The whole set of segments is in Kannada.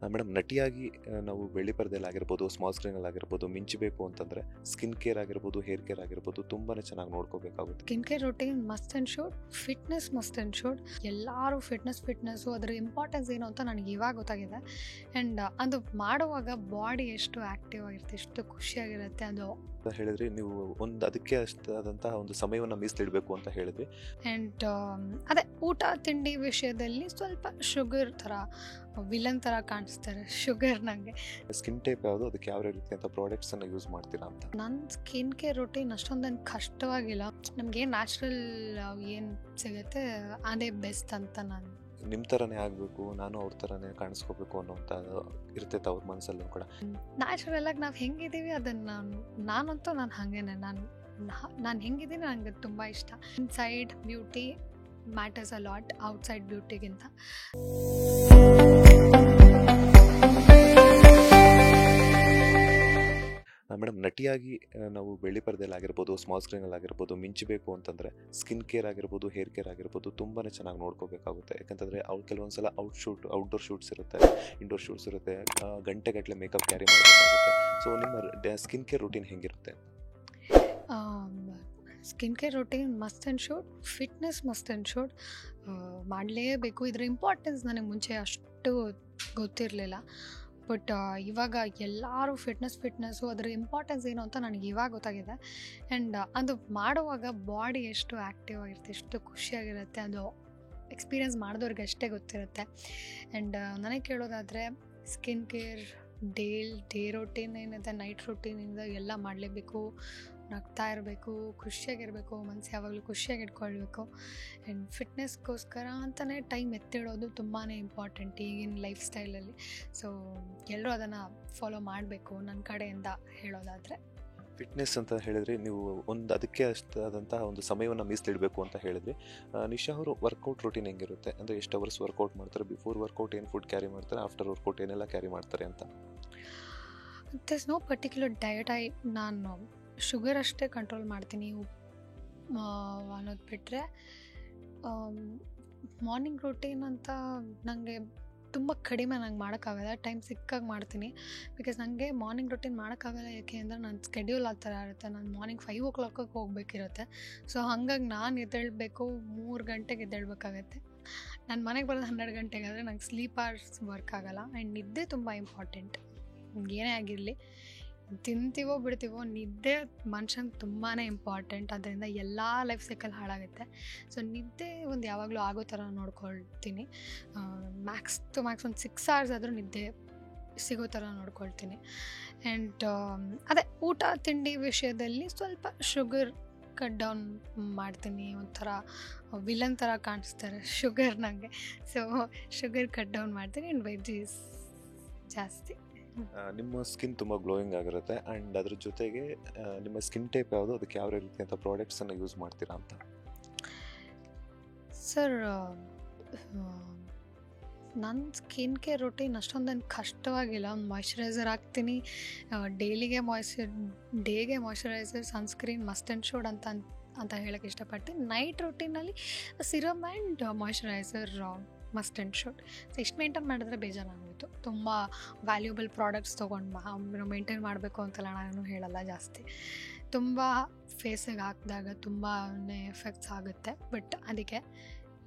ಮೇಡಮ್ ನಟಿಯಾಗಿ ನಾವು ಬೆಳ್ಳಿ ಪರದೆಯಲ್ಲಾಗಿರ್ಬೋದು, ಸ್ಮಾಲ್ ಸ್ಕ್ರೀನಲ್ಲಾಗಿರ್ಬೋದು ಮಿಂಚಬೇಕು ಅಂತಂದರೆ ಸ್ಕಿನ್ ಕೇರ್ ಆಗಿರ್ಬೋದು, ಹೇರ್ ಕೇರ್ ಆಗಿರ್ಬೋದು ತುಂಬಾ ಚೆನ್ನಾಗಿ ನೋಡ್ಕೋಬೇಕಾಗುತ್ತೆ. Skin care routine must and should, fitness must and should. ಎಲ್ಲರೂ ಫಿಟ್ನೆಸ್ಸು ಅದರ ಇಂಪಾರ್ಟೆನ್ಸ್ ಏನು ಅಂತ ನನಗೆ ಇವಾಗ ಗೊತ್ತಾಗಿದೆ. ಆ್ಯಂಡ್ ಅದು ಮಾಡುವಾಗ ಬಾಡಿ ಎಷ್ಟು ಆ್ಯಕ್ಟಿವ್ ಆಗಿರುತ್ತೆ, ಎಷ್ಟು ಖುಷಿಯಾಗಿರುತ್ತೆ. ಅದು ಹೇಳಿದ್ರಿ ನೀವು ಅದಕ್ಕೆ ಅಷ್ಟಾದಂತಹ ಒಂದು ಸಮಯವನ್ನು ಮೀಸಲಿಡಬೇಕು ಅಂತ ಹೇಳಿದ್ರಿ. ಆ್ಯಂಡ್ ಅದೇ ಊಟ ತಿಂಡಿ ವಿಷಯದಲ್ಲಿ ಸ್ವಲ್ಪ ಶುಗರ್ ಥರ ವಿಲನ್ ಥರ ಕಾಣಿಸ್ತಾರೆ ಶುಗರ್ ನನಗೆ. ಸ್ಕಿನ್ ಟೈಪ್ ಯಾವುದು, ಅದಕ್ಕೆ ಯಾವ ರೀತಿ ಅಂತ ಪ್ರಾಡಕ್ಟ್ಸನ್ನು ಯೂಸ್ ಮಾಡ್ತೀರಾ ಅಂತ? ನನ್ನ ಸ್ಕಿನ್ ಕೇರ್ ರೊಟೀನ್ ಅಷ್ಟೊಂದು ಕಷ್ಟವಾಗಿಲ್ಲ. ನಮಗೆ ನ್ಯಾಚುರಲ್ ಏನು ಸಿಗುತ್ತೆ ಅದೇ ಬೆಸ್ಟ್ ಅಂತ ನಾನು. ನಿಮ್ಮ ಥರನೇ ಆಗಬೇಕು, ನಾನು ಅವ್ರ ಥರನೇ ಕಾಣಿಸ್ಕೋಬೇಕು ಅನ್ನೋಂಥ ಇರ್ತೈತೆ ಅವ್ರ ಮನಸ್ಸಲ್ಲೂ ಕೂಡ. ನ್ಯಾಚುರಲಾಗಿ ನಾವು ಹೆಂಗಿದ್ದೀವಿ ಅದನ್ನು ನಾನಂತೂ ನಾನು ಹಾಗೇನೆ. ನಾನು ಹೆಂಗಿದ್ದೀನಿ ನನಗೆ ತುಂಬ ಇಷ್ಟ. Inside beauty matters a lot outside ಬ್ಯೂಟಿಗಿಂತ. ಮೇಡಮ್ ನಟಿಯಾಗಿ ನಾವು ಬೆಳ್ಳಿ ಪರದೆಯಲ್ಲಾಗಿರ್ಬೋದು, ಸ್ಮಾಲ್ ಸ್ಕ್ರೀನಲ್ಲಾಗಿರ್ಬೋದು ಮಿಂಚಬೇಕು ಅಂತಂದರೆ ಸ್ಕಿನ್ ಕೇರ್ ಆಗಿರ್ಬೋದು, ಹೇರ್ ಕೇರ್ ಆಗಿರ್ಬೋದು ತುಂಬಾ ಚೆನ್ನಾಗಿ ನೋಡ್ಕೋಬೇಕಾಗುತ್ತೆ. ಯಾಕಂತಂದರೆ ಅವ್ರು ಕೆಲವೊಂದು ಸಲ ಔಟ್ಡೋರ್ ಶೂಟ್ಸ್ ಇರುತ್ತೆ, ಇಂಡೋರ್ ಶೂಟ್ಸ್ ಇರುತ್ತೆ, ಗಂಟೆಗಟ್ಟಲೆ ಮೇಕಪ್ ಕ್ಯಾರಿ ಮಾಡಬೇಕಾಗುತ್ತೆ. ಸೊ ನಿಮ್ಮ ಸ್ಕಿನ್ ಕೇರ್ ರೂಟೀನ್ ಹೆಂಗಿರುತ್ತೆ? Skin care routine must and should, fitness must and should. ಮಾಡಲೇಬೇಕು. ಇದರ ಇಂಪಾರ್ಟೆನ್ಸ್ ನನಗೆ ಮುಂಚೆ ಅಷ್ಟು ಗೊತ್ತಿರಲಿಲ್ಲ. ಬಟ್ ಇವಾಗ ಎಲ್ಲರೂ ಫಿಟ್ನೆಸ್ಸು ಅದರ ಇಂಪಾರ್ಟೆನ್ಸ್ ಏನು ಅಂತ ನನಗೆ ಇವಾಗ ಗೊತ್ತಾಗಿದೆ. ಆ್ಯಂಡ್ ಅದು ಮಾಡುವಾಗ ಬಾಡಿ ಎಷ್ಟು ಆ್ಯಕ್ಟಿವ್ ಆಗಿರುತ್ತೆ, ಎಷ್ಟು ಖುಷಿಯಾಗಿರುತ್ತೆ. ಅದು ಎಕ್ಸ್ಪೀರಿಯೆನ್ಸ್ ಮಾಡಿದವ್ರಿಗೆ ಅಷ್ಟೇ ಗೊತ್ತಿರುತ್ತೆ. ಆ್ಯಂಡ್ ನನಗೆ ಕೇಳೋದಾದರೆ ಸ್ಕಿನ್ ಕೇರ್ ಡೇ ರೊಟೀನ್ ಏನಿದೆ, ನೈಟ್ ರೊಟೀನ್ ಏನಿದೆ ಎಲ್ಲ ಮಾಡಲೇಬೇಕು. ನಗ್ತಾ ಇರಬೇಕು, ಖುಷಿಯಾಗಿರಬೇಕು, ಮನಸ್ಸು ಯಾವಾಗಲೂ ಖುಷಿಯಾಗಿ ಇಟ್ಕೊಳ್ಬೇಕು. ಆ್ಯಂಡ್ ಫಿಟ್ನೆಸ್ಗೋಸ್ಕರ ಅಂತಲೇ ಟೈಮ್ ಎತ್ತಿಡೋದು ತುಂಬಾ ಇಂಪಾರ್ಟೆಂಟ್ ಈಗಿನ ಲೈಫ್ ಸ್ಟೈಲಲ್ಲಿ. ಸೊ ಎಲ್ಲರೂ ಅದನ್ನು ಫಾಲೋ ಮಾಡಬೇಕು ನನ್ನ ಕಡೆಯಿಂದ ಹೇಳೋದಾದರೆ. ಫಿಟ್ನೆಸ್ ಅಂತ ಹೇಳಿದ್ರಿ ನೀವು, ಅದಕ್ಕೆ ಅಷ್ಟಾದಂತಹ ಒಂದು ಸಮಯವನ್ನು ಮೀಸಲಿಡಬೇಕು ಅಂತ ಹೇಳಿದ್ರಿ. ನಿಶಾ ಅವರು ವರ್ಕೌಟ್ ರೂಟೀನ್ ಹೆಂಗಿರುತ್ತೆ, ಅಂದರೆ ಎಷ್ಟು ಅವರ್ಸ್ ವರ್ಕೌಟ್ ಮಾಡ್ತಾರೆ, ಬಿಫೋರ್ ವರ್ಕೌಟ್ ಏನು ಫುಡ್ ಕ್ಯಾರಿ ಮಾಡ್ತಾರೆ, ಆಫ್ಟರ್ ವರ್ಕೌಟ್ ಏನೆಲ್ಲ ಕ್ಯಾರಿ ಮಾಡ್ತಾರೆ ಅಂತ? There is no particular diet. ನಾನು ಶುಗರ್ ಅಷ್ಟೇ ಕಂಟ್ರೋಲ್ ಮಾಡ್ತೀನಿ ಅನ್ನೋದು ಬಿಟ್ಟರೆ ಮಾರ್ನಿಂಗ್ ರೂಟೀನ್ ಅಂತ ನನಗೆ ತುಂಬ ಕಡಿಮೆ ನಂಗೆ ಮಾಡೋಕ್ಕಾಗಲ್ಲ. ಟೈಮ್ ಸಿಕ್ಕಾಗಿ ಮಾಡ್ತೀನಿ. ಬಿಕಾಸ್ ನನಗೆ ಮಾರ್ನಿಂಗ್ ರೂಟೀನ್ ಮಾಡೋಕ್ಕಾಗಲ್ಲ. ಯಾಕೆ ಅಂದರೆ ನನ್ನ ಸ್ಕೆಡ್ಯೂಲ್ ಆ ಥರ ಇರುತ್ತೆ. ನಾನು ಮಾರ್ನಿಂಗ್ 5 o'clock ಹೋಗಬೇಕಿರುತ್ತೆ. ಸೊ ಹಾಗಾಗಿ ನಾನು ಎದ್ದೇಳಬೇಕು, 3 ಗಂಟೆಗೆ ಎದ್ದೇಳಬೇಕಾಗತ್ತೆ. ನಾನು ಮನೆಗೆ ಬರೋದು 12 ಗಂಟೆಗೆ. ಆದರೆ ನಂಗೆ ಸ್ಲೀಪ್ ಅವರ್ಸ್ ವರ್ಕ್ ಆಗೋಲ್ಲ. ಆ್ಯಂಡ್ ನಿದ್ದೆ ತುಂಬ ಇಂಪಾರ್ಟೆಂಟ್. ಏನೇ ಆಗಿರಲಿ, ತಿಂತೀವೋ ಬಿಡ್ತೀವೋ, ನಿದ್ದೆ ಮನುಷ್ಯಂಗೆ ತುಂಬಾ ಇಂಪಾರ್ಟೆಂಟ್. ಅದರಿಂದ ಎಲ್ಲ ಲೈಫ್ ಸೈಕಲ್ ಹಾಳಾಗುತ್ತೆ. ಸೊ ನಿದ್ದೆ ಒಂದು ಯಾವಾಗಲೂ ಆಗೋ ಥರ ನೋಡ್ಕೊಳ್ತೀನಿ. ಮ್ಯಾಕ್ಸ್ ಒಂದು 6 hours ಆದರೂ ನಿದ್ದೆ ಸಿಗೋ ಥರ ನೋಡ್ಕೊಳ್ತೀನಿ. ಆ್ಯಂಡ್ ಅದೇ ಊಟ ತಿಂಡಿ ವಿಷಯದಲ್ಲಿ ಸ್ವಲ್ಪ ಶುಗರ್ ಕಟ್ ಡೌನ್ ಮಾಡ್ತೀನಿ. ಒಂಥರ ವಿಲನ್ ಥರ ಕಾಣಿಸ್ತಾರೆ ಶುಗರ್ ನನಗೆ. ಸೊ ಶುಗರ್ ಕಟ್ ಡೌನ್ ಮಾಡ್ತೀನಿ. ಆ್ಯಂಡ್ ವೆಜ್ಜೀಸ್ ಜಾಸ್ತಿ. ನಿಮ್ಮ ಸ್ಕಿನ್ ತುಂಬ ಗ್ಲೋಯಿಂಗ್ ಆಗಿರುತ್ತೆ. ಆ್ಯಂಡ್ ಅದ್ರ ಜೊತೆಗೆ ನಿಮ್ಮ ಸ್ಕಿನ್ ಟೈಪ್ ಯಾವುದು, ಅದಕ್ಕೆ ಯಾವ ರೀತಿ ಅಂತ ಪ್ರಾಡಕ್ಟ್ಸನ್ನು ಯೂಸ್ ಮಾಡ್ತೀರಾ ಅಂತ? ಸರ್, ನನ್ನ ಸ್ಕಿನ್ ಕೇರ್ ರೊಟೀನ್ ಅಷ್ಟೊಂದು ಕಷ್ಟವಾಗಿಲ್ಲ. ಒಂದು ಮಾಯ್ಶ್ಚರೈಸರ್ ಹಾಕ್ತೀನಿ, ಡೇಗೆ moisturiser, sunscreen must and should ಅಂತ ಹೇಳೋಕ್ಕೆ ಇಷ್ಟಪಡ್ತೀನಿ. ನೈಟ್ ರೊಟೀನಲ್ಲಿ serum and moisturiser must and should. So ಇಷ್ಟು ಮೇಂಟೈನ್ ಮಾಡಿದ್ರೆ ಬೇಜಾರಾಗೋಯಿತು. ತುಂಬ ವ್ಯಾಲ್ಯೂಬಲ್ ಪ್ರಾಡಕ್ಟ್ಸ್ ತೊಗೊಂಡು ಮೇಂಟೈನ್ ಮಾಡಬೇಕು ಅಂತೆಲ್ಲ ನಾನು ಹೇಳಲ್ಲ ಜಾಸ್ತಿ. ತುಂಬ ಫೇಸಿಗೆ ಹಾಕಿದಾಗ ತುಂಬಾ ಎಫೆಕ್ಟ್ಸ್ ಆಗುತ್ತೆ. ಬಟ್ ಅದಕ್ಕೆ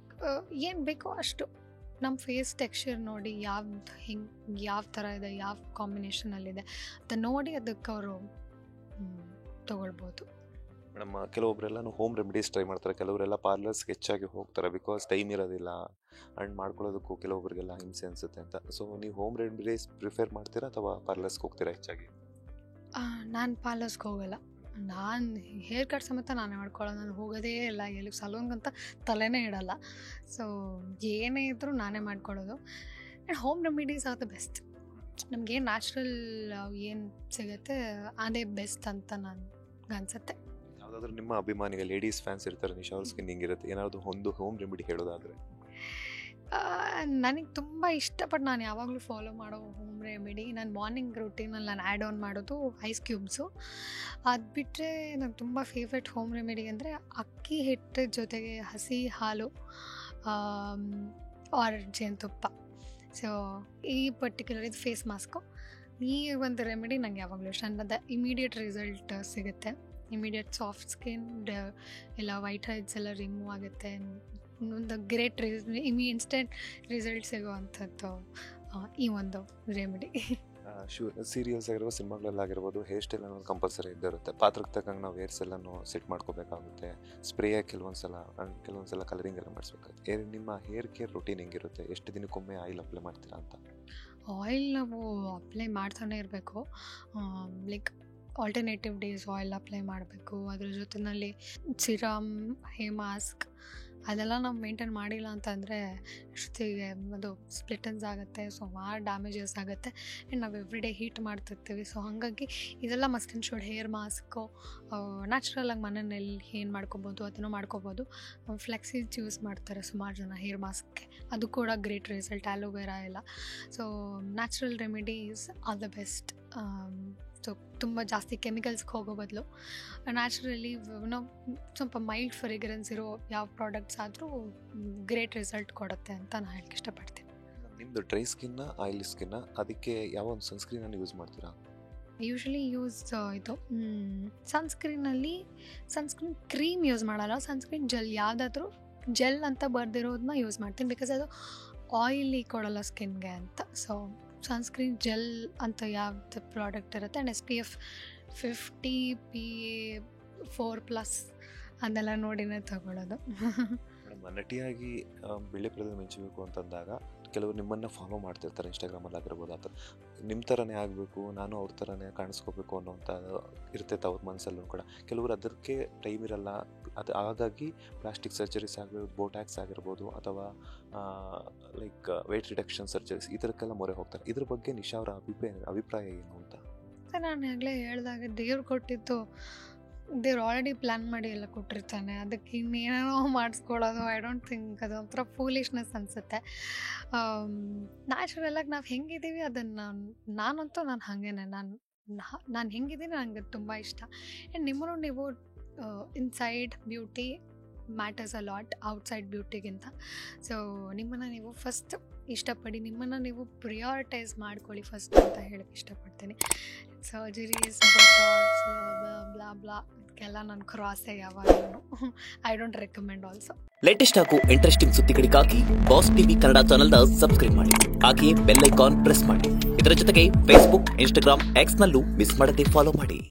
ಏನು ಬೇಕೋ ಅಷ್ಟು ನಮ್ಮ ಫೇಸ್ ಟೆಕ್ಸ್ಚರ್ ನೋಡಿ ಯಾವ ಥರ ಇದೆ, ಯಾವ ಕಾಂಬಿನೇಷನಲ್ಲಿದೆ ಅಂತ ನೋಡಿ ಅದಕ್ಕೆ ಅವರು ತೊಗೊಳ್ಬೋದು. ಮೇಡಮ್, ಕೆಲವೊಬ್ಬರೆಲ್ಲನೂ ಹೋಮ್ ರೆಮಿಡೀಸ್ ಟ್ರೈ ಮಾಡ್ತಾರೆ, ಕೆಲವರೆಲ್ಲ ಪಾರ್ಲರ್ಸ್ಗೆ ಹೆಚ್ಚಾಗಿ ಹೋಗ್ತಾರೆ. ಬಿಕಾಸ್ ಟೈಮ್ ಇರೋದಿಲ್ಲ ಆ್ಯಂಡ್ ಮಾಡ್ಕೊಳ್ಳೋದಕ್ಕೂ ಕೆಲವೊಬ್ಬರಿಗೆಲ್ಲ ಹಿಂಸೆ ಅನಿಸುತ್ತೆ ಅಂತ. ಸೊ ನೀವು ಹೋಮ್ ರೆಮಿಡೀಸ್ ಪ್ರಿಫೇರ್ ಮಾಡ್ತೀರಾ ಅಥವಾ ಪಾರ್ಲರ್ಸ್ಗೆ ಹೋಗ್ತೀರಾ ಹೆಚ್ಚಾಗಿ? ನಾನು ಪಾರ್ಲರ್ಸ್ಗೆ ಹೋಗಲ್ಲ. ನಾನು ಹೇರ್ ಕಟ್ ಸಮೇತ ನಾನೇ ಮಾಡ್ಕೊಳ್ಳೋದು. ನಾನು ಹೋಗೋದೇ ಇಲ್ಲ ಎಲ್ಲಿ ಸಲೂನ್ಗಂತ ತಲೆನೇ ಇಡಲ್ಲ. ಸೊ ಏನೇ ಇದ್ದರೂ ನಾನೇ ಮಾಡ್ಕೊಳ್ಳೋದು. And home remedies are the best. ನಮಗೇನು ನ್ಯಾಚುರಲ್ ಏನು ಸಿಗುತ್ತೆ ಅದೇ ಬೆಸ್ಟ್ ಅಂತ ನನಗೆ ಅನಿಸುತ್ತೆ. ಯಾವುದಾದ್ರೂ ನಿಮ್ಮ ಅಭಿಮಾನಿಗೆ ಲೇಡೀಸ್ ಫ್ಯಾನ್ಸ್ ಇರ್ತಾರೆ, ನಿಶಾ ಅವ್ರ ಸ್ಕಿನ್ ಹಿಂಗಿರುತ್ತೆ, ಏನಾದರೂ ಒಂದು ಹೋಮ್ ರೆಮಿಡಿ ಹೇಳೋದಾದರೆ? ನನಗೆ ತುಂಬ ಇಷ್ಟಪಟ್ಟು ನಾನು ಯಾವಾಗಲೂ ಫಾಲೋ ಮಾಡೋ ಹೋಮ್ ರೆಮಿಡಿ, ನನ್ನ ಮಾರ್ನಿಂಗ್ ರೂಟೀನಲ್ಲಿ ನಾನು ಆ್ಯಡ್ ಆನ್ ಮಾಡೋದು ಐಸ್ ಕ್ಯೂಬ್ಸು. ಅದು ಬಿಟ್ಟರೆ ನನಗೆ ತುಂಬ ಫೇವ್ರೆಟ್ ಹೋಮ್ ರೆಮಿಡಿ ಅಂದರೆ ಅಕ್ಕಿ ಹಿಟ್ಟು ಜೊತೆಗೆ ಹಸಿ ಹಾಲು ಆರ್ ಜೇನುತುಪ್ಪ ಸೊ ಈ ಪರ್ಟಿಕ್ಯುಲರ್ ಇದು ಫೇಸ್ ಮಾಸ್ಕು, ಈ ಒಂದು ರೆಮಿಡಿ ನಂಗೆ ಯಾವಾಗಲೂ ಇಷ್ಟ. ಅನ್ನೋದು ಇಮಿಡಿಯೇಟ್ ರಿಸಲ್ಟ್ ಸಿಗುತ್ತೆ, ಇಮಿಡಿಯೇಟ್ ಸಾಫ್ಟ್ ಸ್ಕಿನ್ ಎಲ್ಲ ವೈಟ್ ಹೆಡ್ಸ್ ಎಲ್ಲ ರಿಮೂವ್ ಆಗುತ್ತೆ. ಒಂದು ಗ್ರೇಟ್ ಇನ್ಸ್ಟೆಂಟ್ ರಿಸಲ್ಟ್ ಸಿಗೋವಂಥದ್ದು ಈ ಒಂದು ರೆಮಿಡಿ. ಸೀರಿಯಲ್ಸ್ ಆಗಿರ್ಬೋದು, ಸಿನಿಮಾಗಳಲ್ಲಾಗಿರ್ಬೋದು, ಹೇರ್ ಸ್ಟೈಲ್ ಅನ್ನೋದು ಕಂಪಲ್ಸರಿ ಇದ್ದೇ ಇರುತ್ತೆ. ಪಾತ್ರಕ್ಕೆ ತಕ್ಕಂಗೆ ನಾವು ಹೇರ್ಸ್ ಎಲ್ಲನೂ ಸೆಟ್ ಮಾಡ್ಕೋಬೇಕಾಗುತ್ತೆ. ಸ್ಪ್ರೇಯಾಗಿ ಕೆಲವೊಂದ್ಸಲ ಕಲರಿಂಗ್ ಎಲ್ಲ ಮಾಡಿಸ್ಬೇಕಾಗುತ್ತೆ. ನಿಮ್ಮ ಹೇರ್ ಕೇರ್ ರೊಟೀನ್ ಹೆಂಗಿರುತ್ತೆ? ಎಷ್ಟು ದಿನಕ್ಕೊಮ್ಮೆ ಆಯಿಲ್ ಅಪ್ಲೈ ಮಾಡ್ತೀರಾ ಅಂತ? ಆಯಿಲ್ ನಾವು ಅಪ್ಲೈ ಮಾಡ್ತಾನೆ ಇರಬೇಕು. Like alternative days oil apply ಮಾಡಬೇಕು. ಅದ್ರ ಜೊತೆಯಲ್ಲಿ ಸಿರಮ್, ಹೇರ್ ಮಾಸ್ಕ್ ಅದೆಲ್ಲ ನಾವು ಮೇಂಟೈನ್ ಮಾಡಿಲ್ಲ ಅಂತಂದರೆ ಜೊತೆಗೆ ಅದು ಸ್ಪ್ಲಿಟನ್ಸ್ ಆಗುತ್ತೆ, ಸುಮಾರು ಡ್ಯಾಮೇಜಸ್ ಆಗುತ್ತೆ. ಆ್ಯಂಡ್ ನಾವು ಎವ್ರಿ ಡೇ ಹೀಟ್ ಮಾಡ್ತಿರ್ತೀವಿ. ಸೊ ಹಾಗಾಗಿ ಇದೆಲ್ಲ must and should. Hair mask ನ್ಯಾಚುರಲಾಗಿ ಮನೆಯಲ್ಲಿ ಏನು ಮಾಡ್ಕೊಬೋದು ಅದನ್ನು ಮಾಡ್ಕೊಬೋದು. ಫ್ಲೆಕ್ಸೀಸ್ ಯೂಸ್ ಮಾಡ್ತಾರೆ ಸುಮಾರು ಜನ ಹೇರ್ ಮಾಸ್ಕ್ಗೆ, ಅದು ಕೂಡ ಗ್ರೇಟ್ ರಿಸಲ್ಟ್. ಆಲೋವೆರಾ ಎಲ್ಲ. So natural remedies are the best. So ತುಂಬ ಜಾಸ್ತಿ ಕೆಮಿಕಲ್ಸ್ಗೆ ಹೋಗೋ ಬದಲು ನ್ಯಾಚುರಲಿ ನಾವು ಸ್ವಲ್ಪ ಮೈಲ್ಡ್ ಫ್ರೇಗ್ರೆನ್ಸ್ ಇರೋ ಯಾವ ಪ್ರಾಡಕ್ಟ್ಸ್ ಆದರೂ ಗ್ರೇಟ್ ರಿಸಲ್ಟ್ ಕೊಡುತ್ತೆ ಅಂತ ನಾನು ಹೇಳಕ್ಕೆ ಇಷ್ಟಪಡ್ತೀನಿ. ನಿಮ್ಮದು ಡ್ರೈ ಸ್ಕಿನ್ನ, ಆಯಿಲಿ ಸ್ಕಿನ್ನ, ಅದಕ್ಕೆ ಯಾವ ಒಂದು ಸನ್ಸ್ಕ್ರೀನನ್ನು ಯೂಸ್ ಮಾಡ್ತೀರಾ? ಯೂಶ್ವಲಿ ಇದು ಸನ್ಸ್ಕ್ರೀನ್ ಕ್ರೀಮ್ ಯೂಸ್ ಮಾಡಲ್ಲ, ಸನ್ಸ್ಕ್ರೀನ್ ಜೆಲ್, ಯಾವುದಾದ್ರೂ ಜೆಲ್ ಅಂತ ಬರ್ದಿರೋದನ್ನ ಯೂಸ್ ಮಾಡ್ತೀನಿ. ಬಿಕಾಸ್ ಅದು ಆಯಿಲಿ ಕೊಡಲ್ಲ ಸ್ಕಿನ್ಗೆ ಅಂತ. ಸೊ ಸನ್ಸ್ಕ್ರೀನ್ ಜೆಲ್ ಅಂತ ಯಾವ್ದು ಪ್ರಾಡಕ್ಟ್ ಇರುತ್ತೆ ಆ್ಯಂಡ್ SPF 50 PA4+ ಅದೆಲ್ಲ ನೋಡಿನೇ ತಗೊಳ್ಳೋದು. ನಟಿಯಾಗಿ ಬೆಳ್ಳಿ ಪರದೆ ಮಿಂಚಬೇಕು ಅಂತಂದಾಗ ಕೆಲವರು ನಿಮ್ಮನ್ನು ಫಾಲೋ ಮಾಡ್ತಿರ್ತಾರೆ ಇನ್ಸ್ಟಾಗ್ರಾಮಲ್ಲಿ ಆಗಿರ್ಬೋದು. ಆ ಥರ ನಿಮ್ಮ ಥರನೇ ಆಗಬೇಕು, ನಾನು ಅವ್ರ ಥರನೇ ಕಾಣಿಸ್ಕೋಬೇಕು ಅನ್ನೋಂಥ ಇರ್ತೈತೆ ಅವ್ರ ಮನಸ್ಸಲ್ಲೂ ಕೂಡ. ಕೆಲವರು ಅದಕ್ಕೆ ಟೈಮ್ ಇರಲ್ಲ, ಅದು ಹಾಗಾಗಿ ಪ್ಲಾಸ್ಟಿಕ್ ಸರ್ಜರೀಸ್ ಆಗಿರ್ಬೋದು, ಬೋಟ್ಯಾಕ್ಸ್ ಆಗಿರ್ಬೋದು, ಅಥವಾ ಲೈಕ್ ವೆಯ್ಟ್ ರಿಡಕ್ಷನ್ ಸರ್ಜರೀಸ್ ಈ ಥರಕ್ಕೆಲ್ಲ ಮೊರೆ ಹೋಗ್ತಾರೆ. ಇದ್ರ ಬಗ್ಗೆ ನಿಶಾ ಅವರ ಅಭಿಪ್ರಾಯ ಏನು ಅಂತ? ನಾನು ಆಗಲೇ ಹೇಳಿದಾಗ ದೇವ್ರು ಕೊಟ್ಟಿದ್ದು ದೇವ್ರು ಆಲ್ರೆಡಿ ಪ್ಲ್ಯಾನ್ ಮಾಡಿ ಎಲ್ಲ ಕೊಟ್ಟಿರ್ತಾನೆ. ಅದಕ್ಕೆ ಇನ್ನೇನೋ ಮಾಡಿಸ್ಕೊಳ್ಳೋದು ಐ ಡೋಂಟ್ ಥಿಂಕ್ ಅದು ಒಂಥರ ಫೂಲಿಶ್ನೆಸ್ ಅನಿಸುತ್ತೆ. ನ್ಯಾಚುರಲಾಗಿ ನಾವು ಹೆಂಗಿದ್ದೀವಿ ಅದನ್ನು ನಾನಂತೂ ಹಾಗೇನೆ ನಾನು ಹೆಂಗಿದ್ದೀನಿ ನನಗೆ ತುಂಬ ಇಷ್ಟ. ಆ್ಯಂಡ್ ನಿಮ್ಮನ್ನು ನೀವು inside beauty matters a lot outside ಬ್ಯೂಟಿಗಿಂತ. ಸೊ ನಿಮ್ಮನ್ನು ನೀವು ಫಸ್ಟ್ ಇಷ್ಟಪಡಿ, ನಿಮ್ಮನ್ನು ನೀವು ಪ್ರಿಯಾರಿಟೈಸ್ ಮಾಡ್ಕೊಳ್ಳಿ ಫಸ್ಟ್ ಅಂತ ಹೇಳಕ್ಕೆ ಇಷ್ಟಪಡ್ತೀನಿ. ಸರ್ಜರೀಸ್, ಬೋಟಾಕ್ಸ್, ಬ್ಲಾ ಬ್ಲಾ ಇದಕ್ಕೆಲ್ಲ ನಾನು ಕ್ರಾಸೇ ಯಾವಾಗಲೂ I don't recommend also. Latest ಹಾಗೂ ಇಂಟ್ರೆಸ್ಟಿಂಗ್ ಸುದ್ದಿಗಳಿಗಾಗಿ ಬಾಸ್ ಟಿವಿ ಕನ್ನಡ ಚಾನೆಲ್ನ ಸಬ್ಸ್ಕ್ರೈಬ್ ಮಾಡಿ, ಹಾಗೆಯೇ ಬೆಲ್ ಐಕಾನ್ ಪ್ರೆಸ್ ಮಾಡಿ. ಇದರ ಜೊತೆಗೆ ಫೇಸ್ಬುಕ್, ಇನ್ಸ್ಟಾಗ್ರಾಮ್, ಎಕ್ಸ್ನಲ್ಲೂ ಮಿಸ್ ಮಾಡದೆ ಫಾಲೋ ಮಾಡಿ.